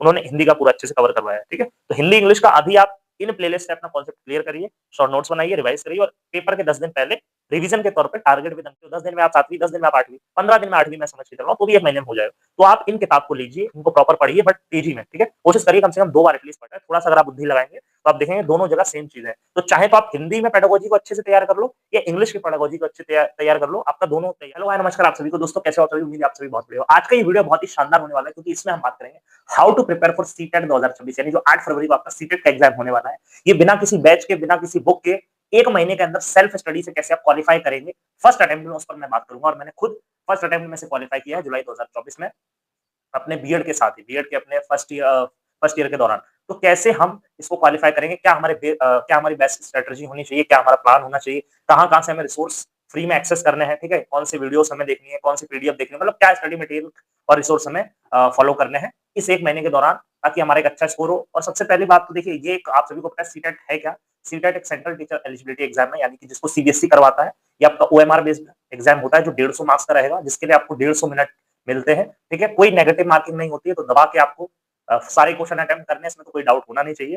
उन्होंने हिंदी का पूरा अच्छे से कवर करवाया है, ठीक है। तो हिंदी इंग्लिश का अभी आप इन प्लेलिस्ट से अपना कॉन्सेप्ट क्लियर करिए, शॉर्ट नोट्स बनाइए, रिवाइज करिए और पेपर के 10 दिन पहले रिवीजन के तौर पे टारगेट भी रखते हो। 10 दिन में आप 7वीं, 10 दिन में आप 8वीं, 15 दिन में 8वीं मैं समझ के चल रहा हूँ, तो भी 1 महीने में हो जाएगा। तो आप इन किताब को लीजिए, इनको प्रॉपर पढ़िए बट तेजी में, ठीक है। कोशिश करिए कम से कम 2 बार एटलीस्ट पढ़ना है। थोड़ा-सा अगर आप बुद्धि लगाएँगे तो आप देखेंगे दोनों जगह सेम चीज़ है। तो चाहे तो आप हिंदी में पेडागोजी को अच्छे से तैयार कर लो या इंग्लिश की पेडागोजी को अच्छे तैयार कर लो, आपका दोनों तैयार। हेलो हाय नमस्कार आप सभी को दोस्तों, कैसे हो आप सभी? उम्मीद है आप सभी बहुत बढ़िया हो। आज का ये वीडियो बहुत ही शानदार होने वाला है क्योंकि इसमें हम बात करेंगे how to prepare for CTET 2026 यानी जो 8 फरवरी को आपका सीटेट का एग्जाम होने वाला है। ये बिना किसी बैच के, बिना किसी बुक के 1 महीने के अंदर सेल्फ स्टडी से कैसे आप क्वालीफाई करेंगे, फर्स्ट अटेम्प्ट में उस पर मैं बात करूंगा। और मैंने खुद फर्स्ट अटेम्प्ट में से क्वालीफाई किया है जुलाई 2024 में अपने बीएड के साथ ही, बीएड के अपने फर्स्ट ईयर के दौरान। तो कैसे हम इसको क्वालीफाई करेंगे, क्या हमारी बेस्ट स्ट्रेटजी होनी चाहिए, क्या हमारा प्लान होना चाहिए, कहाँ-कहाँ से हमें रिसोर्स फ्री में एक्सेस करने हैं, ठीक है? कौन से वीडियोस हमें देखनी है, कौन सी पीडीएफ देखनी है, मतलब क्या स्टडी मटेरियल और रिसोर्स हमें फॉलो करने हैं इस 1 महीने के दौरान ताकि हमारा एक अच्छा स्कोर हो। और सबसे पहली बात तो देखिए ये एक आप सभी को पता है सीटेट है क्या? सीटेट एक सेंट्रल टीचर एलिजिबिलिटी एग्जाम है यानी कि जिसको सीबीएसई करवाता है। ये आपका ओएमआर बेस्ड एग्जाम होता है जो 150 मार्क्स का रहेगा जिसके लिए आपको 150 मिनट मिलते हैं, ठीक है। कोई नेगेटिव मार्किंग नहीं होती है तो दबा के आपको सारे क्वेश्चन अटेम्प्ट करने इसमें तो कोई डाउट होना नहीं चाहिए,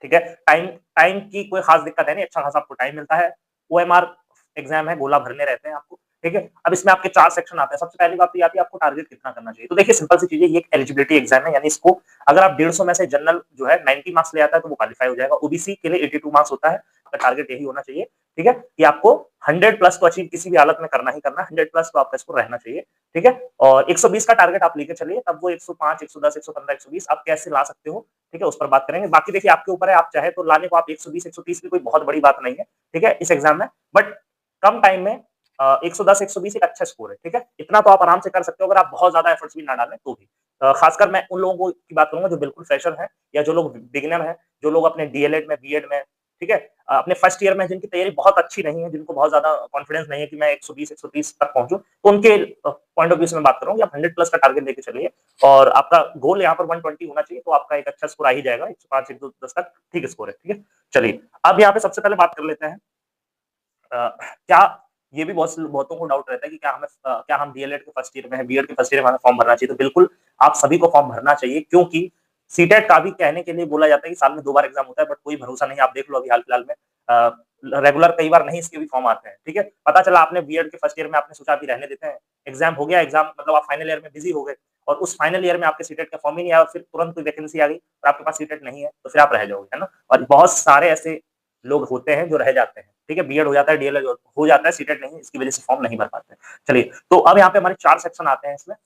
ठीक है। टाइम टाइम की कोई खास दिक्कत है नहीं, अच्छा खासा आपको टाइम मिलता है। ओएमआर एग्जाम है, गोला भरने रहते हैं आपको, ठीक है। अब इसमें आपके 4 सेक्शन आते हैं। सबसे पहली बात तो ये आती है आपको टारगेट कितना करना चाहिए। तो देखिए सिंपल सी चीज़ है, ये एक एलिजिबिलिटी एग्जाम है यानी इसको अगर आप 150 में से जनरल जो है 90 मार्क्स ले आता है तो वो क्वालीफाई हो जाएगा। ओबीसी के लिए 82 मार्क्स होता है। आपका टारगेट यही होना चाहिए, ठीक है, कि आपको 100 प्लस तो अचीव किसी भी हालत में करना ही करना है। 100 प्लस तो आपका स्कोर रहना चाहिए, ठीक है। और 120 का टारगेट आप लेके चलिए, तब वो 105, 110, 115, 120 आप कैसे ला सकते हो, ठीक है, उस पर बात करेंगे। बाकी देखिए आपके ऊपर है, आप चाहे तो लाने को आप 120, 130 की कोई बहुत बड़ी बात नहीं है, ठीक है, इस एग्जाम में। बट कम टाइम में 110, 120 एक अच्छा स्कोर है, ठीक है। इतना तो आप आराम से कर सकते हो अगर आप बहुत ज्यादा एफर्ट्स भी ना डालें तो भी। खासकर मैं उन लोगों की बात करूंगा जो बिल्कुल फ्रेशर हैं या जो लोग बिगिनर हैं, जो लोग अपने डीएलएड में, बीएड में, ठीक है, अपने फर्स्ट ईयर में जिनकी तैयारी बहुत अच्छी नहीं है, जिनको बहुत ज्यादा कॉन्फिडेंस नहीं है कि मैं 120, 130 तक पहुंचूं, तो उनके पॉइंट ऑफ व्यू से मैं बात कर रहा हूँ। आप 100 प्लस का टारगेट लेके चलिए और आपका गोल यहाँ पर 120 होना चाहिए तो आपका एक अच्छा स्कोर आ ही जाएगा। 105, 110 तक ठीक स्कोर है, ठीक है। चलिए अब यहाँ पे सबसे पहले बात कर लेते हैं क्या ये भी बहुतों को डाउट रहता है कि क्या हम डीएलएड के फर्स्ट ईयर में हैं, बीएड के फर्स्ट ईयर में हमें फॉर्म भरना चाहिए। तो बिल्कुल आप सभी को फॉर्म भरना चाहिए क्योंकि सीटेट का भी कहने के लिए बोला जाता है कि साल में 2 बार एग्जाम होता है बट कोई भरोसा नहीं। आप देख लो अभी हाल फिलहाल में रेगुलर कई बार नहीं इसके भी फॉर्म आते हैं, ठीक है। पता चला आपने बीएड के फर्स्ट ईयर में आपने सोचा अभी रहने देते हैं, एग्जाम हो गया, एग्जाम मतलब आप फाइनल ईयर में बिजी हो गए और उस फाइनल ईयर में आपके सीटेट का फॉर्म ही नहीं आया और फिर तुरंत कोई वैकेंसी आ गई और आपके पास सीटेट नहीं है तो फिर आप रह जाओगे, है ना। और बहुत सारे ऐसे लोग होते हैं जो रह जाते हैं, ठीक है। बीएड हो जाता है, डीएलएड हो जाता है, सीटेट नहीं, इसकी वजह से फॉर्म नहीं भर पाते। चलिए तो अब यहाँ पे हमारे 4 सेक्शन आते हैं इसमें।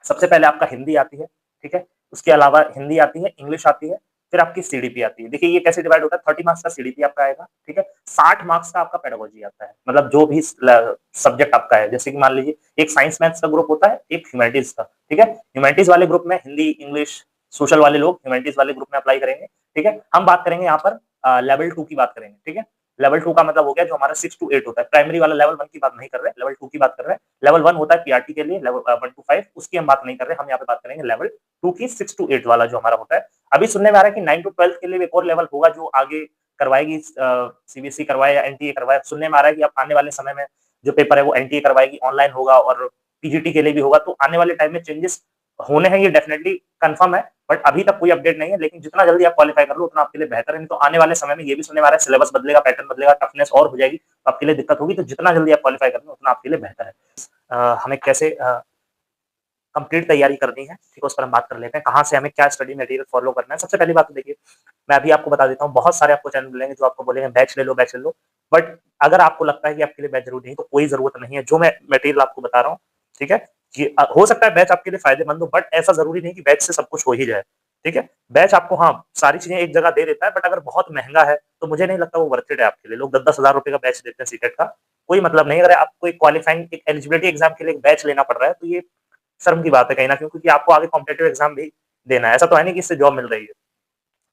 सबसे पहले आपका हिंदी आती है, ठीक है। उसके अलावा हिंदी आती है, इंग्लिश आती है, फिर आपकी सीडीपी आती है। देखिए ये कैसे डिवाइड होता है, 30 मार्क्स का सीडीपी आपका आएगा, ठीक है। 60 मार्क्स का आपका पेडागोजी आता है, मतलब जो भी सब्जेक्ट आपका है, जैसे कि मान लीजिए एक साइंस मैथ्स का ग्रुप होता है, एक ह्यूमैनिटीज का, ठीक है। ह्यूमैनिटीज वाले ग्रुप में हिंदी, इंग्लिश, सोशल वाले लोग ह्यूमैनिटीज वाले ग्रुप में अप्लाई करेंगे, ठीक है। हम बात करेंगे यहाँ पर लेवल 2 की बात करेंगे, ठीक है। लेवल 2 का मतलब हो गया जो हमारा 6 टू 8 होता है। प्राइमरी वाला लेवल 1 की बात नहीं कर रहे, लेवल 2 की बात कर रहे हैं। लेवल 1 होता है पीआरटी के लिए, लेवल 1 टू 5 उसकी हम बात नहीं कर रहे, हम यहाँ पे बात करेंगे लेवल 2 की 6 टू 8 वाला जो हमारा होता है। अभी सुनने में आ रहा है कि 9 टू 12 के लिए एक और लेवल होगा जो आगे करवाएगी सीबीएसई करवाए या एनटीए करवाए। सुनने में आ रहा है कि अब आने वाले समय में जो पेपर है वो एनटीए करवाएगी, ऑनलाइन होगा और पीजीटी के लिए भी होगा। तो आने वाले टाइम में चेंजेस होने हैं, ये डेफिनेटली कंफर्म है बट अभी तक कोई अपडेट नहीं है। लेकिन जितना जल्दी आप क्वालिफाई कर लो उतना आपके लिए बेहतर है। नहीं तो आने वाले समय में ये भी सुनने में आ रहा है सिलेबस बदलेगा, पैटर्न बदलेगा, टफनेस और हो जाएगी तो आपके लिए दिक्कत होगी। तो जितना जल्दी आप क्वालिफाई कर लो उतना आपके लिए बेहतर है। हमें कैसे कंप्लीट तैयारी करनी है, ठीक है, उस पर हम बात कर लेते हैं। कहाँ से हमें क्या स्टडी मटेरियल फॉलो करना है। सबसे पहली बात तो देखिए मैं अभी आपको बता देता हूँ, बहुत सारे आपको चैनल मिलेंगे जो आपको बोलेंगे बैच ले लो, बैच ले लो। बट अगर आपको लगता है कि आपके लिए बैच जरूरी नहीं तो कोई जरूरत नहीं है। जो मैं मटेरियल आपको बता रहा हूँ, ठीक है, ये हो सकता है बैच आपके लिए फायदेमंद हो बट ऐसा जरूरी नहीं कि बैच से सब कुछ हो ही जाए, ठीक है। बैच आपको हाँ सारी चीजें एक जगह दे देता है बट अगर बहुत महंगा है तो मुझे नहीं लगता वो वर्थ इट है आपके लिए। लोग 10-10 हजार रुपए का बैच देते हैं सीटेट का, कोई मतलब नहीं। अगर आपको एक क्वालिफाइंग एक एलिजिबिलिटी एग्जाम के लिए एक बैच लेना पड़ रहा है तो ये शर्म की बात है कहीं ना कहीं, क्योंकि आपको आगे कॉम्पिटेटिव एग्जाम भी देना है। ऐसा तो है नहीं कि इससे जॉब मिल रही है।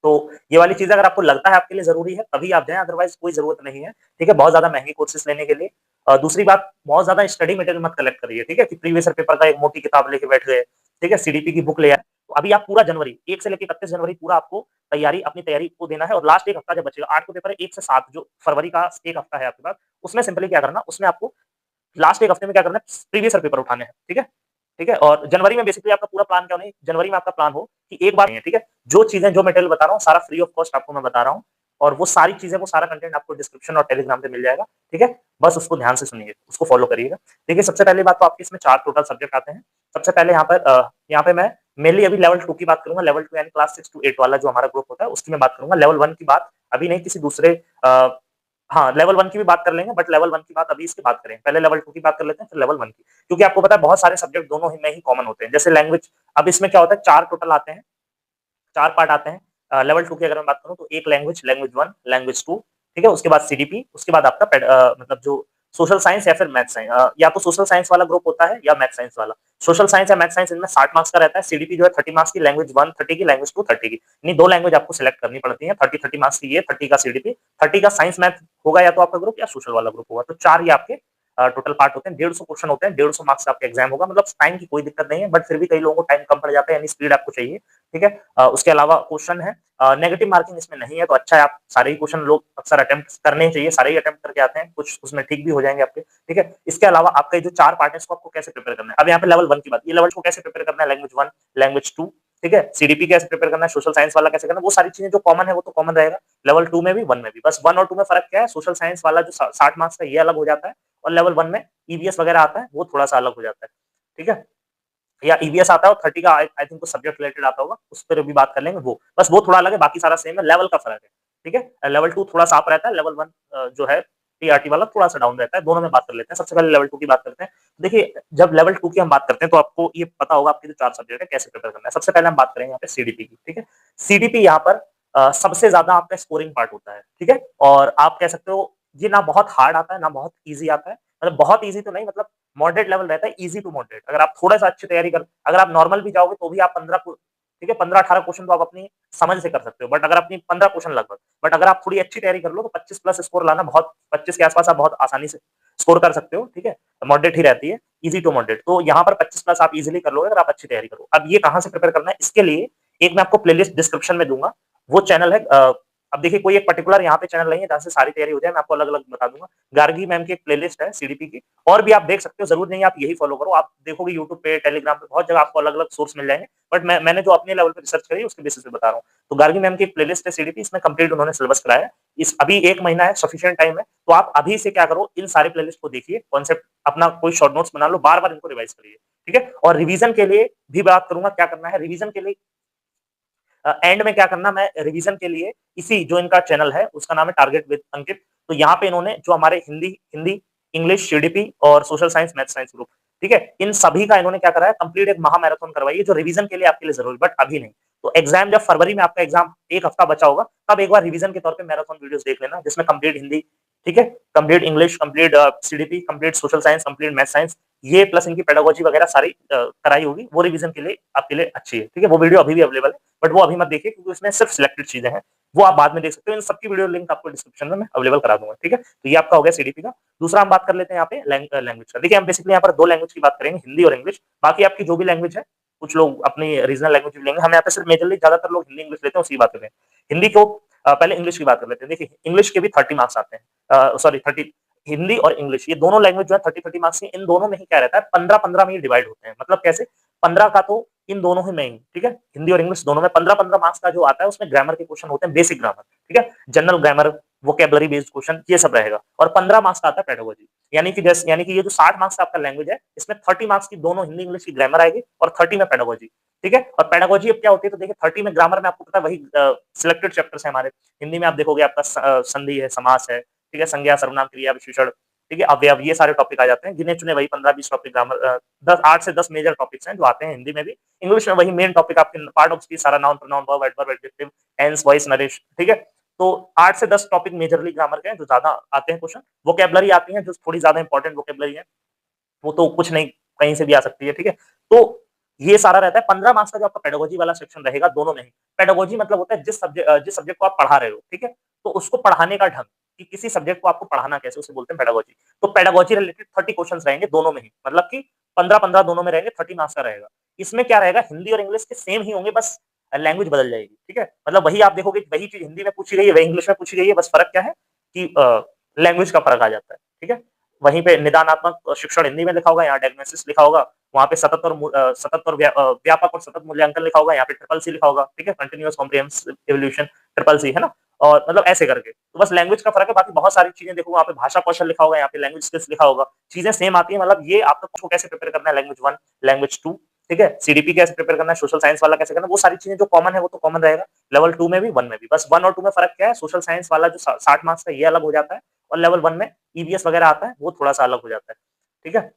तो ये वाली चीज अगर आपको लगता है आपके लिए जरूरी है तभी आप जाएं, अदरवाइज कोई जरूरत नहीं है, ठीक है, बहुत ज्यादा महंगी कोर्सेज लेने के लिए। दूसरी बात, बहुत ज्यादा स्टडी मटेरियल मत कलेक्ट करिए, ठीक है, कि प्रीवियस पेपर का एक मोटी किताब लेके बैठ गए, ठीक है, सीडीपी की बुक ले आए। तो अभी आप पूरा जनवरी 1 से लेकर 31 जनवरी पूरा आपको अपनी तैयारी को देना है और लास्ट एक हफ्ता जब बचेगा, 8 को पेपर है, 1 से 7 जो फरवरी का एक हफ्ता है आपके पास, उसमें सिंपली क्या करना, उसमें आपको लास्ट एक हफ्ते में क्या करना है, प्रीवियस पेपर उठाने हैं, ठीक है। ठीक है? और जनवरी में बेसिकली आपका पूरा प्लान क्या होना है, जनवरी में आपका प्लान हो कि एक बार, ठीक है? जो चीज़ें, जो मटेरियल बता रहा हूँ, सारा फ्री ऑफ कॉस्ट आपको मैं बता रहा हूँ और वो सारी चीज़ें, वो सारा कंटेंट आपको डिस्क्रिप्शन और टेलीग्राम पे मिल जाएगा, ठीक है? बस उसको ध्यान से सुनिए, उसको फॉलो करिएगा। देखिए, सबसे पहली बात तो आपके इसमें 4 टोटल सब्जेक्ट आते हैं। सबसे पहले यहाँ पे मैं मेनली अभी लेवल 2 की बात करूँगा, लेवल 2 यानी क्लास 6 टू 8 वाला जो हमारा ग्रुप होता है, उसकी मैं बात करूँगा। लेवल 1 की बात अभी नहीं, किसी दूसरे हाँ, लेवल 1 की भी बात कर लेंगे, बट लेवल 1 की बात अभी इसकी बात करें। पहले लेवल 2 की बात कर लेते हैं, फिर लेवल 1 की। क्योंकि आपको पता है बहुत सारे सब्जेक्ट दोनों ही में ही कॉमन होते हैं। जैसे लैंग्वेज, अब इसमें क्या होता है, 4 टोटल आते हैं, 4 पार्ट आते हैं। लेवल 2 की अगर मैं बात करूँ तो एक लैंग्वेज, लैंग्वेज 1, लैंग्वेज 2, ठीक है? उसके बाद सीडीपी, उसके बाद आपका मतलब जो सोशल साइंस या फिर मैथ साइंस, या तो सोशल साइंस वाला ग्रुप होता है या मैथ साइंस वाला। सोशल साइंस या मैथ साइंस, इनमें 60 मार्क्स का रहता है। सीडीपी जो है 30 मार्क्स की, लैंग्वेज 1 30 की, लैंग्वेज 2 30 की। यानी 2 लैंग्वेज आपको सिलेक्ट करनी पड़ती है। 30 मार्क्स की ये, 30 का सीडीपी, 30 का साइंस मैथ होगा या तो आपका ग्रुप या सोशल वाला ग्रुप होगा। तो 4 ये आपके टोटल पार्ट होते हैं। 150 क्वेश्चन होते हैं, 150 मार्क्स का आपका एग्जाम होगा। मतलब टाइम की कोई दिक्कत नहीं है, बट फिर भी कई लोगों को टाइम कम पड़ जाता है, यानी स्पीड आपको चाहिए, ठीक है? उसके अलावा क्वेश्चन है, नेगेटिव मार्किंग इसमें नहीं है, तो अच्छा है, आप सारे ही क्वेश्चन लोग अक्सर अटेम्प्ट करने ही चाहिए, सारे ही अटेम्प्ट करके आते हैं, कुछ उसमें ठीक भी हो जाएंगे आपके, ठीक है? इसके अलावा आपका जो 4 पार्ट है, इसको आपको कैसे प्रिपेयर करना है। अब यहाँ पे लेवल 1 की बात, ये लेवल को कैसे प्रिपेयर करना है, लैंग्वेज 1, लैंग्वेज 2, ठीक है? सीडीपी कैसे प्रिपेयर करना है, सोशल साइंस वाला कैसे करना है, वो सारी चीजें जो कॉमन है वो तो कॉमन रहेगा लेवल 2 में भी, 1 में भी। बस 1 और 2 में फर्क क्या है, सोशल साइंस वाला जो 60 मार्क्स का, ये अलग हो जाता है, और लेवल 1 में ईवीएस वगैरह आता है, वो थोड़ा सा अलग हो जाता है, ठीक है? या ईवीएस आता है, और 30 का आई थिंक सब्जेक्ट रिलेटेड आता होगा, उस पर भी बात कर लेंगे। वो बस वो थोड़ा अलग है, बाकी सारा सेम है, लेवल का फर्क है, ठीक है? लेवल 2 थोड़ा सा अप रहता है, लेवल 1 जो है टीआरटी वाला थोड़ा सा डाउन रहता है। दोनों में बात कर लेते हैं। सबसे पहले लेवल 2 की बात करते हैं। देखिए, जब लेवल 2 की हम बात करते हैं तो आपको ये पता होगा आपके जो 4 सब्जेक्ट है कैसे प्रिपेयर करना है। सबसे पहले हम बात करेंगे यहाँ पे सीडीपी की, ठीक है? सीडीपी यहाँ पर सबसे ज्यादा आपका स्कोरिंग पार्ट होता है, ठीक है? और आप कह सकते हो ये ना बहुत हार्ड आता है, ना बहुत ईजी आता है। मतलब बहुत ईजी तो नहीं, मतलब मॉडरेट लेवल रहता है, ईजी टू मॉडरेट। अगर आप थोड़ा सा अच्छी तैयारी कर, अगर आप नॉर्मल भी जाओगे तो भी आप 15, ठीक है, 15-18 क्वेश्चन तो आप अपनी समझ से कर सकते हो। बट अगर अपनी 15 क्वेश्चन लगभग, बट अगर आप थोड़ी अच्छी तैयारी कर लो तो 25 प्लस स्कोर लाना, बहुत 25 के आसपास आप बहुत आसानी से स्कोर कर सकते हो, ठीक है? मॉडरेट ही रहती है, इजी टू मॉडरेट। तो यहाँ पर 25 प्लस आप इजीली कर लोगे अगर आप अच्छी तैयारी करो। अब ये कहाँ से प्रिपेयर करना है, इसके लिए एक मैं आपको प्लेलिस्ट डिस्क्रिप्शन में दूंगा, वो चैनल है। अब देखिए, कोई एक पर्टिकुलर यहाँ पे चैनल नहीं है जहाँ से सारी तैयारी हो जाए, मैं आपको अलग अलग बता दूंगा। गार्गी मैम की एक प्लेलिस्ट है सीडीपी की, और भी आप देख सकते हो, जरूर नहीं आप यही फॉलो करो। आप देखोगे यूट्यूब पे, टेलीग्राम पे, बहुत जगह आपको अलग अलग सोर्स मिल जाएंगे, बट मैंने जो अपने लेवल पे रिसर्च करी उसके बेसिस पे बता रहा हूँ। तो गार्गी मैम की एक प्लेलिस्ट है सीडीपी, इसमें कंप्लीट उन्होंने सिलेबस कराया है। इस अभी 1 महीना है, सफिशिएंट टाइम है, तो आप अभी से क्या करो, इन सारे प्लेलिस्ट को देखिए, कॉन्सेप्ट अपना कोई शॉर्ट नोट्स बना लो, बार बार इनको रिवाइज करिए, ठीक है? और रिवीजन के लिए भी बात करूंगा, क्या करना है रिवीजन के लिए। एंड में क्या करना, मैं रिवीजन के लिए इसी जो इनका चैनल है उसका नाम है टारगेट विद अंकित। तो यहाँ पे इन्होंने जो हमारे हिंदी हिंदी इंग्लिश, सीडीपी और social science math science group, ठीक है, इन सभी का इन्होंने क्या करा है, कंप्लीट एक महा मैराथन करवाई है, जो रिवीजन के लिए आपके लिए जरूरी, बट अभी नहीं। तो एग्जाम जब फरवरी में आपका एग्जाम एक हफ्ता बचा होगा, तब एक बार रिवीजन के तौर पे मैराथन वीडियोस देख लेना, जिसमें कंप्लीट हिंदी, ठीक है, complete English, complete CDP, complete social science, complete math science, ये प्लस इनकी पेडागोजी वगैरह सारी कराई होगी, वो रिवीजन के लिए आपके लिए अच्छी है, ठीक है? वो वीडियो अभी भी अवेलेबल है, बट वो अभी मत देखिए, क्योंकि उसमें सिर्फ सिलेक्टेड चीजें हैं, वो आप बाद में देख सकते हो। इन सबकी वीडियो लिंक आपको डिस्क्रिप्शन में मैं अवेलेबल करा दूंगा, ठीक है? तो ये आपका हो गया सीडीपी का। दूसरा हम बात कर लेते हैं यहाँ पे लैंग्वेज का। देखिए, हम बेसिकली यहाँ पर 2 लैंग्वेज की बात करेंगे, हिंदी और इंग्लिश। बाकी आपकी जो भी लैंग्वेज है, कुछ लोग अपनी रीजनल लैंग्वेज भी लेंगे, हम यहाँ पे सिर्फ मेजरली ज्यादातर लोग हिंदी इंग्लिश लेते हैं, उसी की बात करते हैं। हिंदी को पहले इंग्लिश की बात कर लेते हैं। देखिए, इंग्लिश के भी 30 मार्क्स आते हैं, सॉरी 30, हिंदी और इंग्लिश ये दोनों लैंग्वेज जो है 30-30 मार्क्स की। इन दोनों में ही क्या रहता है, 15-15 में ही डिवाइड होते हैं। मतलब कैसे, 15 का तो इन दोनों ही में ही, ठीक है, हिंदी और इंग्लिश दोनों में 15-15 मार्क्स का जो आता है, उसमें ग्रामर के क्वेश्चन होते हैं, बेसिक ग्रामर, ठीक है, general grammar, vocabulary based question, ये सब रहेगा। और 15 मार्क्स का आता है पेडागोजी, यानी कि ये जो 60 मार्क्स का आपका लैंग्वेज है, इसमें 30 मार्क्स की दोनों हिंदी इंग्लिश की ग्रामर आएगी, और 30 में पेडागोजी, ठीक है? और पेडागोजी अब क्या होती है, तो देखिए 30 में ग्रामर में आपको पता है वही सिलेक्टेड चैप्टर्स है हमारे। हिंदी में आप देखोगे आपका संधि है, समास है, ठीक है, संज्ञा, सर्वनाम, क्रिया, विशेषण, ठीक है, अवयव, ये सारे टॉपिक आ जाते हैं। गिने चुने वही 15-20 टॉपिक ग्रामर, 8 से 10 मेजर टॉपिक्स हैं जो आते हैं हिंदी में भी। इंग्लिश में वही मेन टॉपिक आपके पार्ट ऑफ स्पीच, सारा noun, pronoun, verb, adverb, adjective, tense, voice, narration, ठीक है? तो 8 से 10 टॉपिक मेजरली ग्रामर के हैं जो ज्यादा आते हैं क्वेश्चन। वोकेबलरी आती है जो थोड़ी ज्यादा इंपॉर्टेंट वोकेबलरी है, वो तो कुछ नहीं, कहीं से भी आ सकती है, ठीक है? तो ये सारा रहता है। 15 मार्क्स का जो आपका पेडागोजी वाला सेक्शन रहेगा, दोनों में ही। पेडागोजी मतलब होता है जिस सब्जेक्ट को आप पढ़ा रहे हो, ठीक है, तो उसको पढ़ाने का ढंग, कि किसी सब्जेक्ट को आपको पढ़ाना कैसे, उसे बोलते हैं पेडागोजी। तो पेडागोजी रिलेटेड 30 क्वेश्चंस रहेंगे दोनों में ही, मतलब कि 15-15 दोनों में रहेंगे, 30 मार्क्स का रहेगा। इसमें क्या रहेगा, हिंदी और इंग्लिश के सेम ही होंगे, बस लैंग्वेज बदल जाएगी, ठीक है? मतलब वही आप देखोगे, वही चीज हिंदी में पूछी गई है, वही इंग्लिश में पूछी गई है, बस फर्क क्या है कि लैंग्वेज का फर्क आ जाता है, ठीक है? वहीं पे निदानात्मक शिक्षण हिंदी में लिखा होगा, यहाँ डायग्नोसिस लिखा होगा, वहाँ पे सतत और व्यापक और सतत मूल्यांकन लिखा होगा, यहाँ पे ट्रिपल सी लिखा होगा, ठीक है, continuous comprehensive evolution, triple C, है ना? और मतलब ऐसे करके, तो बस लैंग्वेज का फर्क है, बाकी बहुत सारी चीजें देखो, वहाँ पे भाषा कौशल लिखा होगा, यहाँ पे लैंग्वेज स्किल्स लिखा होगा, चीजें सेम आती है। मतलब ये आपको कैसे प्रिपेयर करना है, लैंग्वेज 1, लैंग्वेज 2, ठीक है, सीडीपी कैसे प्रिपेयर करना है, सोशल साइंस वाला कैसे करना है, वो सारी चीजें जो कॉमन है वो तो कॉमन रहेगा, लेवल 2 में भी 1 में भी। बस 1 और 2 में फर्क क्या है, सोशल साइंस वाला जो 60 मार्क्स का ये अलग हो जाता है, और लेवल 1 में ईवीएस वगैरह आता है, वो थोड़ा सा अलग हो जाता है, ठीक है,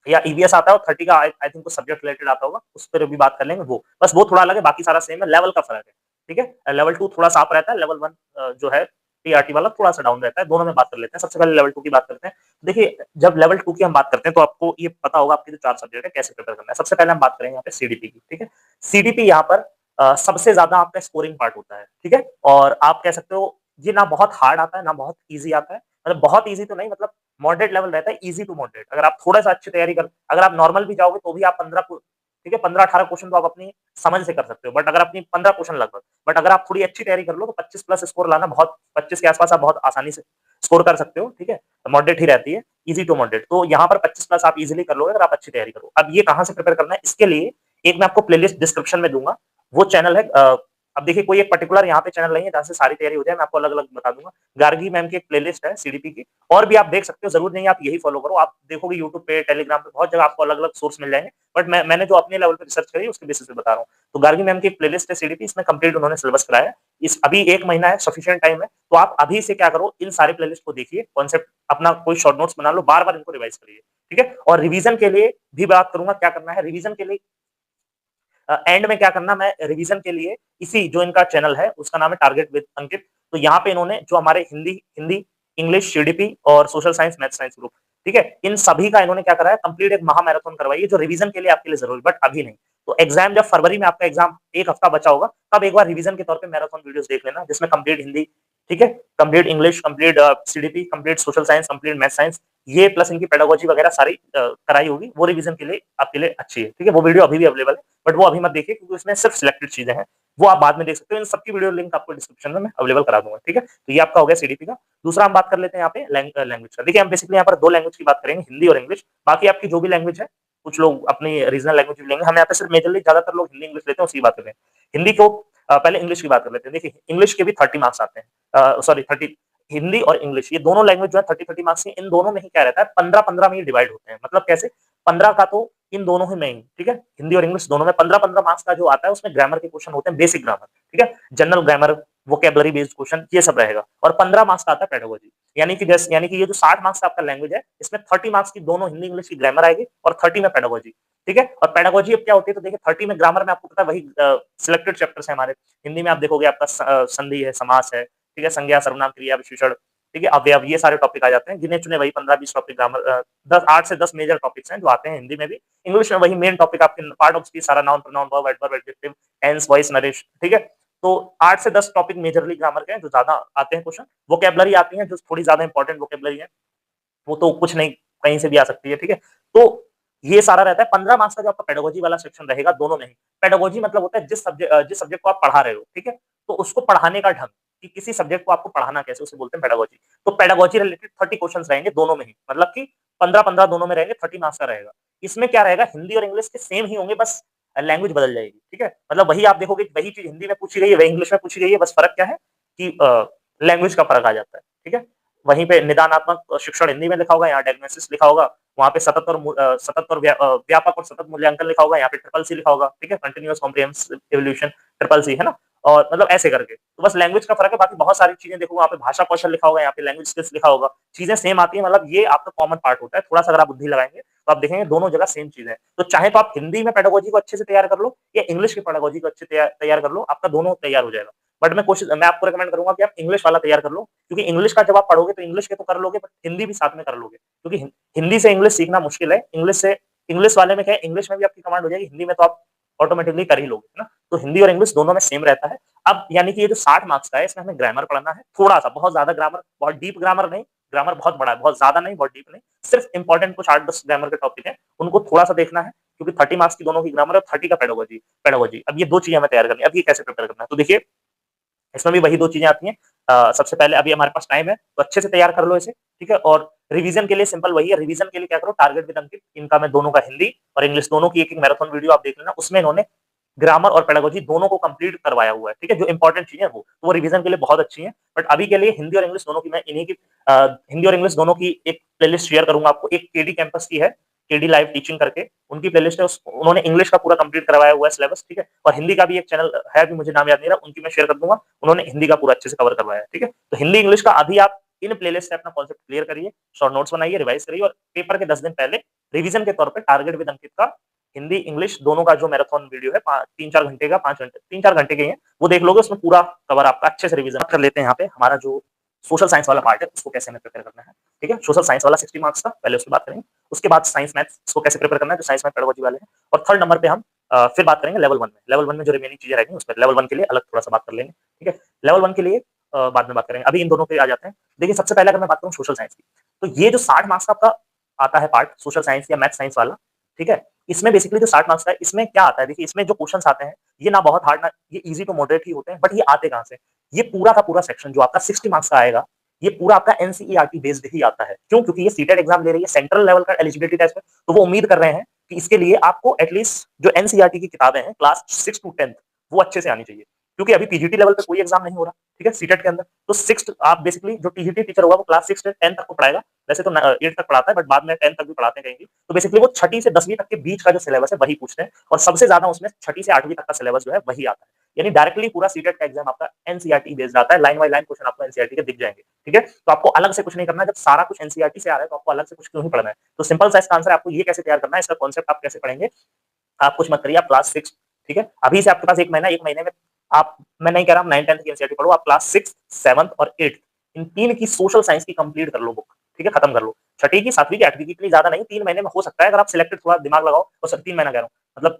या ईवीएस आता है, और 30 का आई थिंक कुछ सब्जेक्ट रिलेटेड आता होगा, उस पर भी बात कर लेंगे, वो बस वो थोड़ा अलग है, बाकी सारा सेम है, लेवल का फर्क है, ठीक है। लेवल 2 थोड़ा सा अप रहता है, लेवल 1 जो है टीआरटी वाला थोड़ा सा डाउन रहता है, दोनों में बात कर लेते हैं। सबसे पहले लेवल 2 की बात करते हैं। देखिए, जब लेवल 2 की हम बात करते हैं तो आपको ये पता होगा आपके जो 4 सब्जेक्ट है कैसे प्रिपेयर करना है। सबसे पहले हम बात करेंगे यहाँ पे सीडीपी की, ठीक है। सीडीपी यहाँ पर सबसे ज्यादा आपका स्कोरिंग पार्ट होता है, ठीक है, और आप कह सकते हो ये ना बहुत हार्ड आता है ना बहुत ईजी आता है, मतलब बहुत ईजी तो नहीं, मतलब मॉडरेट लेवल रहता है, ईजी टू मॉडरेट। अगर आप थोड़ा सा अच्छी तैयारी कर, अगर आप नॉर्मल भी जाओगे तो भी आप 15, ठीक है, 15-18 क्वेश्चन तो आप अपनी समझ से कर सकते हो, बट अगर अपनी 15 क्वेश्चन लगभग, बट अगर आप थोड़ी अच्छी तैयारी कर लो तो 25 प्लस स्कोर लाना, बहुत 25 के आसपास आप बहुत आसानी से स्कोर कर सकते हो, ठीक है। मॉडरेट ही रहती है, इजी टू मॉडरेट, तो यहाँ पर 25 प्लस आप इजीली कर लोगे अगर आप अच्छी तैयारी करो। अब ये कहाँ से प्रिपेयर करना है, इसके लिए एक मैं आपको प्लेलिस्ट डिस्क्रिप्शन में दूंगा, वो चैनल है, अब देखिए कोई एक पर्टिकुलर यहाँ पे चैनल नहीं है जहाँ से सारी तैयारी हो जाए, मैं आपको अलग अलग बता दूंगा। गार्गी मैम की एक प्लेलिस्ट है सीडीपी की, और भी आप देख सकते हो, जरूर नहीं आप यही फॉलो करो, आप देखोगे यूट्यूब पे, टेलीग्राम पे, बहुत जगह आपको अलग अलग सोर्स मिल जाएंगे, बट मैंने जो अपने लेवल पे रिसर्च करी उसके बेसिस पे बता रहा हूँ। तो गार्गी मैम की एक प्लेलिस्ट है सीडीपी, इसमें कंप्लीट उन्होंने सिलेबस कराया है, इस अभी 1 महीना है, सफिशिएंट टाइम है, तो आप अभी से क्या करो, इन सारे प्लेलिस्ट को देखिए, कॉन्सेप्ट अपना कोई शॉर्ट नोट्स बना लो, बार बार इनको रिवाइज करिए, ठीक है। और रिवीजन के लिए भी बात करूंगा, क्या करना है रिवीजन के लिए, एंड में क्या करना, मैं रिवीजन के लिए इसी जो इनका चैनल है उसका नाम है टारगेट विद अंकित, तो यहाँ पे इन्होंने जो हमारे हिंदी हिंदी इंग्लिश सीडीपी और social science math science group, ठीक है, इन सभी का इन्होंने क्या करा है, कंप्लीट एक महा मैराथन करवाई है जो रिवीजन के लिए आपके लिए जरूरी, बट अभी नहीं। तो एग्जाम जब फरवरी में आपका एग्जाम 1 हफ्ता बचा होगा, तब एक बार रिवीजन के तौर पे मैराथन वीडियोस देख लेना, जिसमें कंप्लीट हिंदी, ठीक है, complete English, complete CDP, complete social science, complete math science, ये प्लस इनकी पेडागोजी वगैरह सारी कराई होगी, वो रिवीजन के लिए आपके लिए अच्छी है, ठीक है। वो वीडियो अभी भी अवेलेबल है, बट वो अभी मत देखिए क्योंकि उसमें सिर्फ सिलेक्टेड चीजें हैं, वो आप बाद में देख सकते हो, इन सबकी वीडियो लिंक आपको डिस्क्रिप्शन में मैं अवेलेबल करा दूंगा, ठीक है। तो ये आपका हो गया सीडीपी का। दूसरा हम बात कर लेते हैं यहाँ पे लैंग्वेज का। देखिए हम बेसिकली यहाँ पर 2 लैंग्वेज की बात करेंगे, हिंदी और इंग्लिश, बाकी आपकी जो भी लैंग्वेज है, कुछ लोग अपनी रीजनल लैंग्वेज भी लेंगे, हम यहाँ पे सिर्फ मेजरली ज्यादातर लोग हिंदी इंग्लिश लेते हैं, उसी बात करते हैं। हिंदी को पहले इंग्लिश की बात कर लेते हैं। देखिए इंग्लिश के भी 30 मार्क्स आते हैं, सॉरी 30, हिंदी और इंग्लिश ये दोनों लैंग्वेज जो है 30-30 मार्क्स की, इन दोनों में ही क्या रहता है, 15-15 में ही डिवाइड होते हैं। मतलब कैसे, 15 का तो इन दोनों ही में ही, ठीक है, हिंदी और इंग्लिश दोनों में 15-15 मार्क्स का जो आता है, उसमें ग्रामर के क्वेश्चन होते हैं, बेसिक ग्रामर, ठीक है, general grammar, vocabulary based question, ये सब रहेगा, और 15 मार्क्स का आता है पेडागोजी। यानी कि ये जो 60 मार्क्स का आपका लैंग्वेज है, इसमें 30 मार्क्स की दोनों हिंदी इंग्लिश की ग्रामर आएगी, और 30 में पेडागोजी, ठीक है। और पेडागोजी अब क्या होती है, तो देखिए 30 में ग्रामर में आपको पता है वही सिलेक्टेड चैप्टर्स है हमारे। हिंदी में आप देखोगे आपका संधि है, समास है, ठीक है, संज्ञा सर्वनाम क्रिया विशेषण, ठीक है, अवयव, ये सारे टॉपिक आ जाते हैं, गिने चुने वही 15-20 टॉपिक ग्रामर, 8 से 10 मेजर टॉपिक्स हैं जो आते हैं हिंदी में भी। इंग्लिश में वही मेन टॉपिक आपके पार्ट ऑफ स्पीच सारा, noun pronoun verb adverb adjective tense voice narration, ठीक है। तो 8 से 10 टॉपिक मेजरली ग्रामर के हैं जो ज्यादा आते हैं क्वेश्चन। वोकेबलरी आती है जो थोड़ी ज्यादा इंपॉर्टेंट वोकेबलरी है, वो तो कुछ नहीं, कहीं से भी आ सकती है, ठीक है। तो ये सारा रहता है। 15 मार्क्स का जो आपका पेडागोजी वाला सेक्शन रहेगा दोनों में ही। पेडागोजी मतलब होता है जिस सब्जेक्ट को आप पढ़ा रहे हो, ठीक है, तो उसको पढ़ाने का ढंग, कि किसी सब्जेक्ट को आपको पढ़ाना कैसे, उसे बोलते हैं पेडागोजी। तो पेडागोजी रिलेटेड 30 क्वेश्चंस रहेंगे दोनों में ही, मतलब कि 15-15 दोनों में रहेंगे, 30 मार्क्स का रहेगा। इसमें क्या रहेगा, हिंदी और इंग्लिश के सेम ही होंगे, बस लैंग्वेज बदल जाएगी, ठीक है। मतलब वही आप देखोगे वही चीज हिंदी में पूछी गई है, वही इंग्लिश में पूछी गई है, बस फर्क क्या है कि लैंग्वेज का फर्क आ जाता है, ठीक है। वहीं पे निदानात्मक शिक्षण हिंदी में लिखा होगा, यहाँ डायग्नोसिस लिखा होगा, वहाँ पे सतत और व्यापक और सतत मूल्यांकन लिखा होगा, यहाँ पे ट्रिपल सी लिखा होगा, ठीक है, continuous comprehensive evolution, triple C, है ना। और मतलब ऐसे करके, तो बस लैंग्वेज का फर्क है, बाकी बहुत सारी चीजें देखो, वहाँ पे भाषा कौशल लिखा होगा, यहाँ पे लैंग्वेज स्किल्स लिखा होगा, चीजें सेम आती है। मतलब ये आपका कॉमन पार्ट होता है, थोड़ा सा अगर आप बुद्धि लगाएंगे तो आप देखेंगे दोनों जगह सेम चीज है। तो चाहे तो आप हिंदी में पेडागोजी को अच्छे से तैयार कर लो, या इंग्लिश की पेडागोजी को अच्छे तैयार कर लो, आपका दोनों तैयार हो जाएगा। बट मैं आपको रिकमेंड करूंगा कि आप इंग्लिश वाला तैयार कर लो, क्योंकि इंग्लिश का जब आप पढ़ोगे तो इंग्लिश के तो कर लोगे, बट हिंदी भी साथ में कर लोगे, क्योंकि हिंदी से इंग्लिश सीखना मुश्किल है। इंग्लिश वाले में क्या है, इंग्लिश में भी आपकी कमांड हो जाएगी, हिंदी में तो आप ऑटोमेटिकली कर ही लोगे, है ना। तो हिंदी और इंग्लिश दोनों में सेम रहता है। अब यानी कि ये जो 60 मार्क्स का है, इसमें हमें ग्रामर पढ़ना है थोड़ा सा, बहुत ज्यादा ग्रामर, बहुत डीप ग्रामर नहीं, ग्रामर बहुत बड़ा है, बहुत ज्यादा नहीं, बहुत डीप नहीं, सिर्फ इंपॉर्टेंट कुछ 8-10 ग्रामर के टॉपिक है, उनको थोड़ा सा देखना है, क्योंकि 30 मार्क्स की दोनों की ग्रामर है, 30 का पेडागोजी। अब ये 2 चीजें हमें तैयार करनी है। अब ये कैसे प्रिपेयर करना है, तो देखिए इसमें भी वही 2 चीज़ें आती हैं। सबसे पहले अभी हमारे पास टाइम है, तो अच्छे से तैयार कर लो इसे, ठीक है? और रिवीजन के लिए सिंपल वही है, रिवीजन के लिए क्या करो, टारगेट विद अंकित, इनका मैं दोनों का हिंदी और इंग्लिश दोनों की एक-एक मैराथन वीडियो आप देख लेना, उसमें इन्होंने ग्रामर और पेडागोजी दोनों को कंप्लीट करवाया हुआ है, ठीक है? जो इंपॉर्टेंट चीज़ें हैं वो, तो वो रिवीजन के लिए बहुत अच्छी हैं। बट अभी के लिए हिंदी और इंग्लिश दोनों की मैं इन्हीं की हिंदी और इंग्लिश दोनों की एक प्लेलिस्ट शेयर करूँगा आपको। एक केडी कैंपस की है, केडी लाइव टीचिंग करके, उनकी प्लेलिस्ट है, उस उन्होंने इंग्लिश का पूरा कंप्लीट करवाया हुआ है सिलेबस, ठीक है? और हिंदी का भी एक चैनल है, अभी मुझे नाम याद नहीं रहा, उनकी मैं शेयर कर दूँगा, उन्होंने हिंदी का पूरा अच्छे से कवर करवाया है, ठीक है? तो हिंदी, इंग्लिश का अभी आप इन प्लेलिस्ट से अपना कॉन्सेप्ट क्लियर करिए, शॉर्ट नोट्स बनाइए, रिवाइज़ करिए और पेपर के 10 दिन पहले रिवीजन के तौर पे टारगेट विद अंकित का हिंदी, इंग्लिश दोनों का जो मैराथन वीडियो है 3-4 घंटे का, 5 घंटे 3-4 घंटे के ही हैं, वो देख लोगे, उसमें पूरा कवर आपका अच्छे से रिवीजन कर लेते हैं। यहाँ पे हमारा जो सोशल साइंस वाला पार्ट है उसको कैसे हमें प्रिपेयर करना है, ठीक है? सोशल साइंस वाला 60 मार्क्स का, पहले उसकी बात करेंगे। उसके बाद साइंस मैथ्स इसको कैसे प्रिपेयर करना है, जो साइंस मैथ पेडागोजी वाले हैं। और थर्ड नंबर पे हम फिर बात करेंगे लेवल 1 में। लेवल 1 में जो रिमेनिंग चीज़ें रहेंगी उसमें लेवल 1 के लिए अलग थोड़ा-सा बात कर लेंगे, ठीक है? लेवल 1 के लिए बाद में बात करेंगे। अभी इन दोनों पे आ जाते हैं। देखिए, सबसे पहले अगर मैं बात करूँ सोशल साइंस की, तो ये जो 60 मार्क्स का आपका आता है पार्ट सोशल साइंस या मैथ साइंस वाला, ठीक है? इसमें बेसिकली जो 60 मार्क्स का है, इसमें क्या आता है, देखिए इसमें जो क्वेश्चन्स आते हैं, ये ना बहुत हार्ड, ना ये ईज़ी टू मॉडरेट ही होते हैं, बट ये आते कहाँ से? ये पूरा का पूरा सेक्शन जो आपका 60 मार्क्स का आएगा, ये पूरा आपका एनसीईआरटी बेस्ड ही आता है। क्यों? क्योंकि ये सीटेट एग्ज़ाम ले रही है, सेंट्रल लेवल का एलिजिबिलिटी टेस्ट है, तो वो उम्मीद कर रहे हैं कि इसके लिए आपको एटलीस्ट जो एनसीईआरटी की किताबें हैं, क्लास 6 टू 10th वो अच्छे से आनी चाहिए। क्योंकि अभी पीजीटी लेवल पे कोई एग्ज़ाम नहीं हो रहा, ठीक है? सीटेट के अंदर। तो 6th आप बेसिकली जो टीजीटी टीचर होगा वो क्लास 6 से 10 तक को पढ़ाएगा। वैसे तो 8 तक पढ़ाता है, बट बाद में 10 तक भी पढ़ाते हैं कहीं भी। तो बेसिकली वो छठी से 10वीं तक के बीच का जो सिलेबस है वही पूछते हैं और सबसे ज़्यादा उसमें छठी से 8वीं तक का सिलेबस जो है वही आता है। यानी डायरेक्टली पूरा सीटेट का एग्ज़ाम आपका एनसीईआरटी बेस्ड आता है, लाइन बाय लाइन क्वेश्चन आपको एनसीईआरटी के दिख जाएँगे, ठीक है? तो आपको अलग से कुछ नहीं करना है, जब सारा कुछ एनसीईआरटी से आ रहा है तो आपको अलग से कुछ क्यों ही पढ़ना है? तो सिंपल सा इसका आंसर है, आपको ये कैसे तैयार करना है, इसका कॉन्सेप्ट आप कैसे पढ़ेंगे, आप कुछ मत करिए, आप क्लास 6, ठीक है? अभी से आपके पास 1 महीना, 1 महीने में आप, मैं नहीं कह रहा हूँ 9th-10th की एनसीईआरटी पढ़ो, आप क्लास 6, 7th और 8th इन 3 की सोशल साइंस की कंप्लीट कर लो बुक, ठीक है? खत्म कर लो। छठी की, 7वीं की, 8वीं की इतनी ज़्यादा नहीं, 3 महीने में हो सकता है अगर आप सिलेक्टेड थोड़ा दिमाग लगाओ, और 3 महीना कह रहा हूँ, मतलब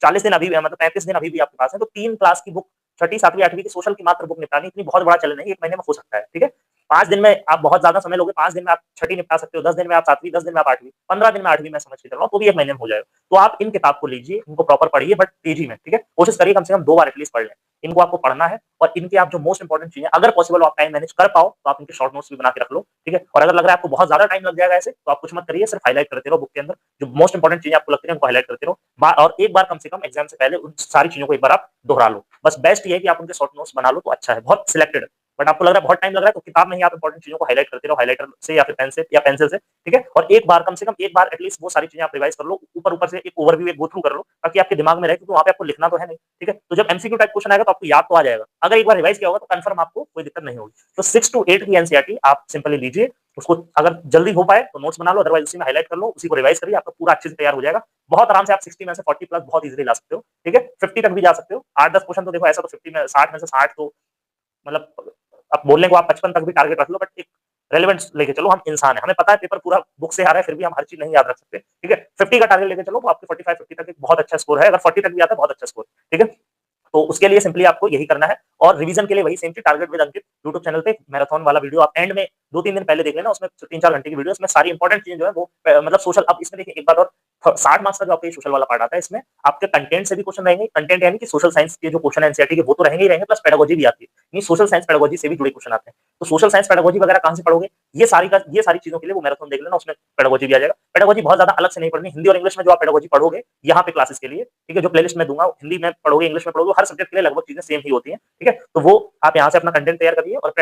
40 दिन अभी भी, मतलब 35 दिन अभी भी आपके पास है, तो 3 क्लास की बुक, छठी, 7वीं, 8वीं की सोशल की मात्र बुक निपटानी इतनी बहुत बड़ा चैलेंज नहीं, 1 महीने में हो सकता है, ठीक है? 5 दिन में आप बहुत ज़्यादा समय लोगे, 5 दिन में आप छठी निपटा सकते हो, 10 दिन में आप 7वीं, 10 दिन में आप 8वीं, 15 दिन में 8वीं मैं समझ के चल रहा हूँ, तो भी 1 महीने में हो जाएगा। तो आप इन किताब को लीजिए, इनको प्रॉपर पढ़िए बट तेज़ी में, ठीक है? कोशिश करिए कम से कम 2 बार एटलीस्ट पढ़ लें। इनको आपको पढ़ना है और इनके आप जो मोस्ट इंपोर्टेंट चीज़ें, अगर पॉसिबल हो आप टाइम मैनेज कर पाओ, तो आप इनके शॉर्ट नोट्स भी बना के रख लो, ठीक है? और अगर लग रहा है आपको बहुत ज़्यादा टाइम लग जाएगा ऐसे, तो आप कुछ मत करिए, सिर्फ हाइलाइट करते रहो बुक के अंदर, जो मोस्ट इंपोर्टेंट चीज़ें आपको लगती हैं, उनको हाइलाइट करते रहो। और एक बार कम से कम एग्ज़ाम से पहले उन सारी चीज़ों को एक बार आप दोहरा लो। बस बेस्ट ये है कि आप उनके शॉर्ट नोट्स बना लो तो अच्छा है, बहुत सिलेक्टेड। बट आपको लग रहा है बहुत टाइम लग रहा है, तो किताब में ही आप इंपॉर्टेंट चीज़ों को हाइलाइट करते रहो, हाइलाइटर से या फिर पेन से या पेंसिल से, ठीक है? और एक बार कम से कम एक बार एटलीस्ट वो सारी चीज़ें आप रिवाइज़ कर लो, ऊपर-ऊपर से एक ओवरव्यू, एक गो थ्रू कर लो, ताकि आपके दिमाग में रहे, क्योंकि वहाँ पे आपको लिखना तो है नहीं, ठीक है? तो जब एमसीक्यू टाइप क्वेश्चन आएगा तो आपको याद तो आ जाएगा। अगर एक बार रिवाइज़ किया होगा तो कन्फर्म आपको कोई दिक्कत नहीं होगी। तो 6 टू 8 की एनसीईआरटी आप सिंपली लीजिए, उसको अगर जल्दी हो पाए तो नोट्स बना लो, अदरवाइज़ उसी में हाइलाइट कर लो, उसी को रिवाइज़ करिए, आपका पूरा अच्छे से तैयार हो जाएगा। बहुत आराम से आप 60 में से 40 प्लस बहुत ईज़िली ला सकते हो, ठीक है? 50 तक भी जा सकते हो। 8-10 क्वेश्चन तो देखो, ऐसा तो 50 में 60 में से 60 तो मतलब, अब बोलने को आप 55 तक भी टारगेट रख लो, बट एक रेलेवेंस लेके चलो, हम इंसान हैं, हमें पता है पेपर पूरा बुक से आ रहा है, फिर भी हम हर चीज़ नहीं याद रख सकते, ठीक है? 50 का टारगेट लेके चलो तो आपके 45-50 तक एक बहुत अच्छा स्कोर है, अगर 40 तक भी आता है बहुत अच्छा स्कोर, ठीक है? तो उसके लिए सिंपली आपको यही करना है और रिवीजन के लिए वही same cheese, target with Ankit YouTube channel पे मैराथन वाला वीडियो आप एंड में 2-3 दिन पहले देख लेना, उसमें 3-4 घंटे की वीडियो, इसमें सारी इंपॉर्टेंट चीज़ें जो है वो मतलब सोशल, अब इसमें देखिए एक बात और, 60 मार्क्स का जो आपका ये सोशल वाला पार्ट आता है, इसमें आपके कंटेंट से भी क्वेश्चन रहेंगे, कंटेंट यानी कि सोशल साइंस के जो क्वेश्चन है एनसीईआरटी के वो तो रहेंगे ही रहेंगे, प्लस पेडागोजी भी आती है। यानी सोशल साइंस पेडागोजी से भी जुड़े क्वेश्चन आते हैं। तो सोशल साइंस पेडागोजी वगैरह कहाँ से पढ़ोगे? ये सारी चीज़ों के लिए वो मैराथन देख लेना, उसमें पेडागोजी भी आ जाएगा। पेडागोजी बहुत ज़्यादा अलग से नहीं पढ़नी, हिंदी और इंग्लिश में जो आप पेडागोजी पढ़ोगे यहाँ पे क्लासेस के लिए, ठीक है? जो प्लेलिस्ट मैं दूँगा, हिंदी में पढ़ोगे, इंग्लिश में पढ़ोगे, हर सब्जेक्ट के लिए लगभग चीज़ें सेम ही होती हैं, ठीक है? तो वो आप यहाँ से अपना कंटेंट तैयार करिए और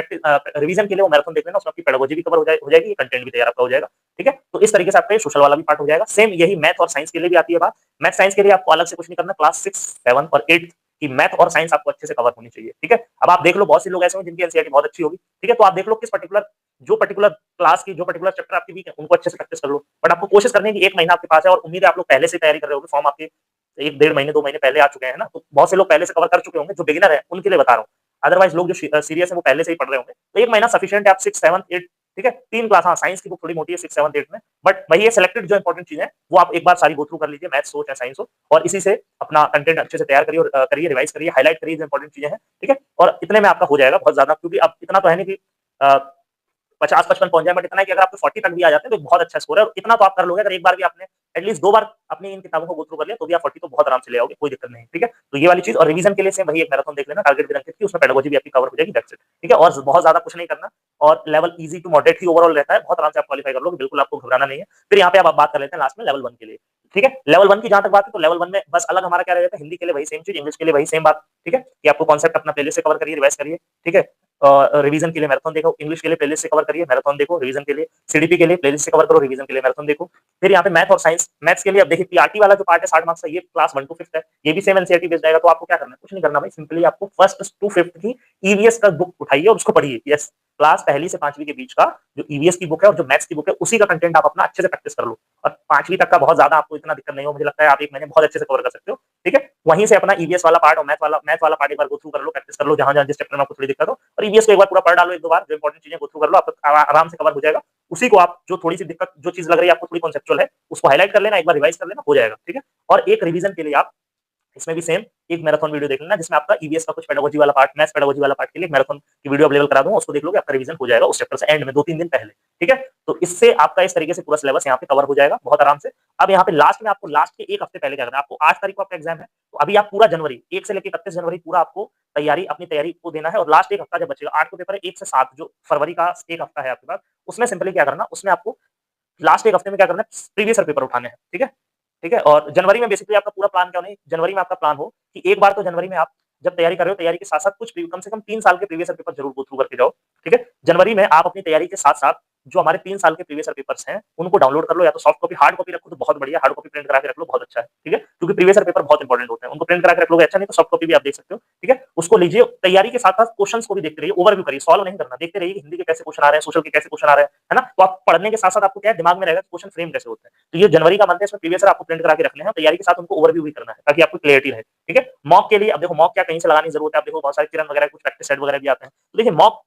रिवीजन के लिए वो मैराथन देख लेना, उसमें आपकी पेडागोजी भी कवर हो जाएगी, कंटेंट भी तैयार आपका हो जाएगा, ठीक है? तो इस तरीके से आपका ये सोशल वाला भी पार्ट हो जाएगा। सेम यही मैथ और साइंस के लिए भी आती है बात। मैथ साइंस के लिए आपको अलग से कुछ नहीं करना, क्लास 6, 7 और 8 की मैथ और साइंस आपको अच्छे से कवर होनी चाहिए, ठीक है? अब आप देख लो, बहुत से लोग ऐसे होंगे जिनकी एनसीईआरटी बहुत अच्छी होगी, ठीक है? तो आप देख लो किस पर्टिकुलर क्लास की जो पर्टिकुलर चैप्टर आपके वीक है, उनको अच्छे से प्रैक्टिस कर लो। बट आपको कोशिश करनी है कि 1 महीना आपके पास है और उम्मीद है आप लोग पहले से तैयारी कर रहे होंगे, फॉर्म आपके 1 डेढ़ महीने, 2 महीने पहले आ चुके हैं ना, तो बहुत से लोग पहले से कवर कर चुके होंगे, जो बिगिनर है उनके लिए बता रहा हूँ। अदरवाइज़ लोग जो सीरियस है वो पहले से ही पढ़ रहे होंगे। तो 1 महीना सफिशिएंट है, आप 6, 7, 8, ठीक है? 3 क्लास, हाँ, साइंस की बुक थोड़ी मोटी है 6, 7, 8 में, बट वही है, सिलेक्टेड जो इंपॉर्टेंट चीज़ें हैं, वो आप एक बार सारी गो थ्रू कर लीजिए, मैथ्स हो चाहे साइंस हो, और इसी से अपना कंटेंट अच्छे से तैयार करिए और करिए, रिवाइज़ करिए, हाइलाइट करिए जो इंपॉर्टेंट चीज़ें हैं, ठीक है? और इतने में आपका हो जाएगा बहुत ज़्यादा, क्योंकि अब इतना तो है नहीं कि अ 50-55 पहुंच जाए, बट इतना है कि अगर आपको 40 तक भी आ जाते हैं तो बहुत अच्छा स्कोर है, और इतना तो आप कर लोगे अगर एक बार भी आपने एटलीस्ट 2 बार अपनी इन किताबों को गो थ्रू कर लिया तो भी आप 40 तो बहुत आराम से ले आओगे, कोई दिक्कत नहीं, ठीक है? तो ये वाली चीज़, और रिवीजन के लिए सेम वही एक मैराथन देख लेना टारगेट विद अंकित की, उसमें पेडागोजी भी आपकी कवर हो जाएगी, दैट्स इट, ठीक है? और बहुत ज़्यादा कुछ नहीं करना, और लेवल ईज़ी टू मॉडरेट ही ओवरऑल रहता है, बहुत आराम से आप क्वालीफाई कर लोगे, बिल्कुल आपको घबराना नहीं है। फिर यहाँ पे अब आप बात कर लेते हैं लास्ट में लेवल 1 के लिए, ठीक है? लेवल 1 की जहाँ तक बात है तो लेवल 1 में बस अलग हमारा क्या रहेगा, हिंदी के लिए वही सेम चीज़, इंग्लिश के लिए वही सेम बात, ठीक है? कि आपको कॉन्सेप्ट अपना प्लेलिस्ट से कवर करिए, रिवाइज करिए, ठीक है? रिवीजन के लिए मैराथन देखो, इंग्लिश के लिए प्लेलिस्ट से कवर करिए, मैराथन देखो, रिवीजन के लिए, सीडीपी के लिए प्लेलिस्ट से कवर करो, रिवीजन के लिए मैराथन देखो। फिर यहाँ पे मैथ और साइंस, मैथ्स के लिए अब देखिए पीआरटी वाला जो पार्ट है 60 मार्क्स का, ये क्लास 1 टू 5th है, ये भी सेम एनसीईआरटी बेस्ड आएगा, तो आपको क्या करना है, कुछ नहीं करना भाई, सिंपली आपको फर्स्ट टू 5th की ईवीएस का बुक उठाइए और उसको पढ़िए। यस, क्लास पहली से 5वीं के बीच का जो ईवीएस की बुक है और जो मैथ्स की बुक है, उसी का कंटेंट आप अपना अच्छे से प्रैक्टिस कर लो, और 5वीं तक का बहुत ज्यादा आपको इतना दिक्कत नहीं हो, मुझे लगता है आप 1 महीने बहुत अच्छे से कवर कर सकते हो, ठीक है? वहीं से अपना ईवीएस वाला पार्ट और मैथ वाला पार्ट एक बार गो थ्रू कर लो, प्रैक्टिस कर लो, जहां-जहां जिस चैप्टर में आपको थोड़ी दिक्कत हो, और ईवीएस को एक बार पूरा पढ़ डालो 1-2 बार, जो इंपॉर्टेंट चीजें गो थ्रू कर लो, आपको आराम से कवर हो जाएगा। उसी को आप जो थोड़ी सी दिक्कत, जो चीज लग रही है आपको थोड़ी कॉन्सेप्चुअल है, उसको हाईलाइट कर लेना, एक बार रिवाइज कर लेना, हो जाएगा, ठीक है? और एक रिवीजन के लिए आप इसमें भी सेम एक मैराथन वीडियो देख लेना, जिसमें आपका ईवीएस का कुछ पेडागोजी वाला पार्ट, मैथ्स पेडागोजी वाला पार्ट के लिए मैराथन की वीडियो अवेलेबल करा दूंगा, उसको देख लोगे, आपका रिवीजन हो जाएगा उस चैप्टर से एंड में 2-3 दिन पहले, ठीक है? तो इससे आपका इस तरीके से पूरा सिलेबस यहाँ पे कवर हो जाएगा बहुत आराम से। अब यहाँ पे लास्ट में आपको लास्ट के 1 हफ्ते पहले क्या करना है, आपको 8 तारीख को आपका एग्जाम है, तो अभी आप पूरा जनवरी 1 से लेकर 31 जनवरी पूरा आपको अपनी तैयारी को देना है, और लास्ट 1 हफ्ता जब बचेगा, 8 को पेपर है, 1 से 7 जो फरवरी का 1 हफ्ता है आपके पास, उसमें सिंपली क्या करना, उसमें आपको लास्ट 1 हफ्ते में क्या करना है, प्रीवियस ईयर पेपर उठाने हैं, ठीक है? ठीक है? और जनवरी में बेसिकली आपका पूरा प्लान क्या होना है, जनवरी में आपका प्लान हो कि एक बार तो जनवरी में आप जब तैयारी कर रहे हो, तैयारी के साथ-साथ कुछ कम से कम 3 साल के प्रीवियस ईयर पेपर जरूर गो थ्रू करके जाओ, ठीक है? जनवरी में आप अपनी तैयारी के साथ-साथ जो हमारे 3 साल के प्रीवियस ईयर पेपर्स हैं, उनको डाउनलोड कर लो, या तो सॉफ्ट कॉपी, हार्ड कॉपी रखो तो बहुत बढ़िया, हार्ड कॉपी प्रिंट करा के रख लो, बहुत अच्छा है, ठीक है? क्योंकि प्रीवियस ईयर पेपर बहुत इंपॉर्टेंट होते हैं, उनको प्रिंट करा के रख लोगे अच्छा, नहीं तो सॉफ्ट कॉपी भी आप देख सकते हो, ठीक है? उसको लीजिए, तैयारी के साथ-साथ क्वेश्चंस को भी देखते रहिए, ओवरव्यू करिए, सॉल्व नहीं करना, देखते रहिए कि हिंदी के कैसे क्वेश्चन आ रहे हैं, सोशल के कैसे क्वेश्चन आ रहे हैं, है ना? तो आप पढ़ने के साथ-साथ आपको क्या है, दिमाग में रहेगा क्वेश्चन फ्रेम कैसे होते हैं। तो ये जनवरी का मंथ है, इसमें प्रीवियस ईयर आपको प्रिंट करा के रखने हैं, तैयारी के साथ उनको ओवरव्यू भी करना है, ताकि आपको क्लैरिटी रहे, ठीक है? मॉक के लिए अब देखो, मॉक क्या कहीं से लगाने की जरूरत है, अब देखो बहुत सारे किरण वगैरह कुछ प्रैक्टिस सेट वगैरह भी आते हैं, तो देखिए मॉक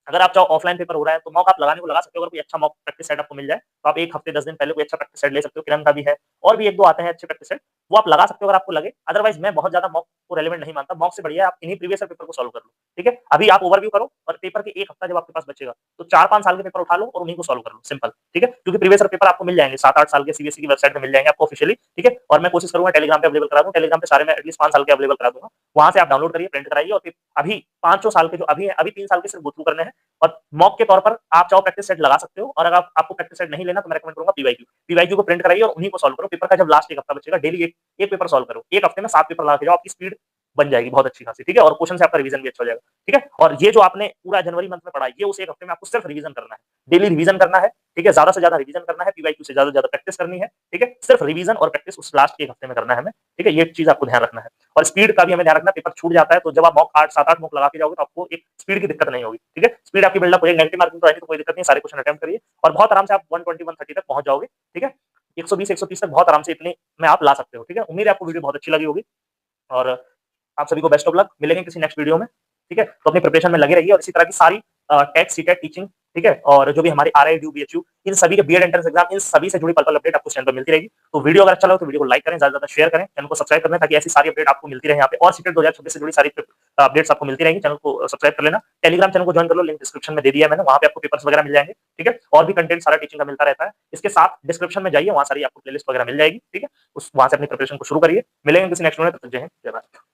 अगर आप चाहो ऑफलाइन पेपर हो रहा है तो मॉक आप लगाने को लगा सकते हो, अगर कोई अच्छा मॉक प्रैक्टिस सेट आपको मिल जाए तो आप 1 हफ्ते 10 दिन पहले कोई अच्छा प्रैक्टिस सेट ले सकते हो, किरण का भी है और भी 1-2 आते हैं अच्छे प्रैक्टिस सेट, वो आप लगा सकते हो अगर आपको लगे। अदरवाइज मैं बहुत ज्यादा मॉक को रेलेवेंट नहीं मानता, मॉक से बढ़िया है आप इन्हीं प्रीवियस पेपर को सॉल्व कर लो, ठीक है? अभी आप ओवरव्यू करो और पेपर के 1 हफ्ता जब आपके पास बचेगा तो 4-5 साल के पेपर उठा लो और उन्हीं को सॉल्व कर लो, सिंपल, ठीक है? क्योंकि प्रीवियस पेपर आपको मिल जाएंगे 7-8 साल के, सीबीएसई की वेबसाइट पे मिल जाएंगे आपको ऑफिशियली, ठीक है? और मैं कोशिश करूंगा टेलीग्राम पे अवेलेबल करा दूं, टेलीग्राम पे सारे मैं एटलीस्ट 5 साल के अवेलेबल करा दूंगा, वहां से आप डाउनलोड करिए, प्रिंट कराइए, और फिर अभी 5 साल के जो अभी है, अभी 3 साल के सिर्फ गो थ्रू करने हैं, और मॉक के तौर पर आप चाहो प्रैक्टिस सेट लगा सकते हो, और अगर आपको प्रैक्टिस सेट नहीं लेना तो मैं रेकमेंड करूंगा पीवाईक्यू को प्रिंट कराइए और उन्हीं को सॉल्व करो। पेपर का जब लास्ट 1 हफ्ता बचेगा, डेली एक पेपर सॉल्व करो, 1 हफ्ते में 7 पेपर लगा के जाओ, आपकी स्पीड बन जाएगी बहुत अच्छी खासी, ठीक है? और क्वेश्चन से आपका रिवीजन भी अच्छा हो जाएगा, ठीक है? और ये जो आपने पूरा जनवरी मंथ में पढ़ा, ये उस 1 हफ्ते में आपको सिर्फ रिवीजन करना है, डेली रिवीजन करना है, ठीक है? ज्यादा से ज्यादा रिवीजन करना है, पीवाईक्यू से ज्यादा प्रैक्टिस करनी है, ठीक है? सिर्फ रिवीजन और प्रैक्टिस उस लास्ट 1 हफ्ते में करना है हमें, ठीक है? ये चीज आपको ध्यान रखना है, और स्पीड का भी हमें ध्यान रखना है, पेपर छूट जाता है तो जब आप मॉक 8 7-8 मॉक लगा के जाओगे तो आपको एक स्पीड की दिक्कत नहीं होगी, ठीक है? स्पीड आपकी बिल्डअप हो जाएगी, नेगेटिव मार्किंग तो आएगी तो कोई दिक्कत नहीं, सारे क्वेश्चन अटेम्प्ट करिए और बहुत आराम से आप 120 130 तक पहुंच जाओगे, ठीक है? 120 130 तक बहुत आराम से इतने में आप ला सकते हो, ठीक है? उम्मीद है आपको वीडियो बहुत अच्छी लगी होगी, और आप सभी को बेस्ट ऑफ लक, मिलेंगे किसी नेक्स्ट वीडियो में, ठीक है? तो अपनी प्रिपरेशन में लगे रहिए, और इसी तरह की सारी टेट सीटेट टीचिंग, ठीक है, और जो भी हमारे आरआई ड्यू बीएचयू इन सभी के बीएड एंट्रेंस एग्जाम, इन सभी से जुड़ी पल पल अपडेट आपको चैनल पर मिलती रहेगी। तो वीडियो अगर अच्छा लगा तो वीडियो को लाइक करें, ज्यादा ज्यादा शेयर करें, चैनल को सब्सक्राइब करना, ताकि ऐसी सारी अपडेट आपको मिलती रहे यहाँ पे, और सीटेट 2026 से जुड़ी सारी अपडेट्स आपको मिलती रहेंगी। चैनल को सब्सक्राइब कर लेना, टेलीग्राम चैनल को ज्वाइन कर लो, लिंक डिस्क्रिप्शन में दे दिया है मैंने, वहाँ पे आपको पेपर्स वगैरह मिल जाएंगे, ठीक है? और भी कंटेंट सारा टीचिंग का मिलता रहता है, इसके साथ डिस्क्रिप्शन में जाइए, वहाँ सारी आपको प्लेलिस्ट वगैरह मिल जाएगी, ठीक है? उस वहाँ से अपनी प्रिपरेशन को शुरू करिए। मिलेंगे किसी नेक्स्ट वीडियो में, तब तक जय हिंद, जय भारत।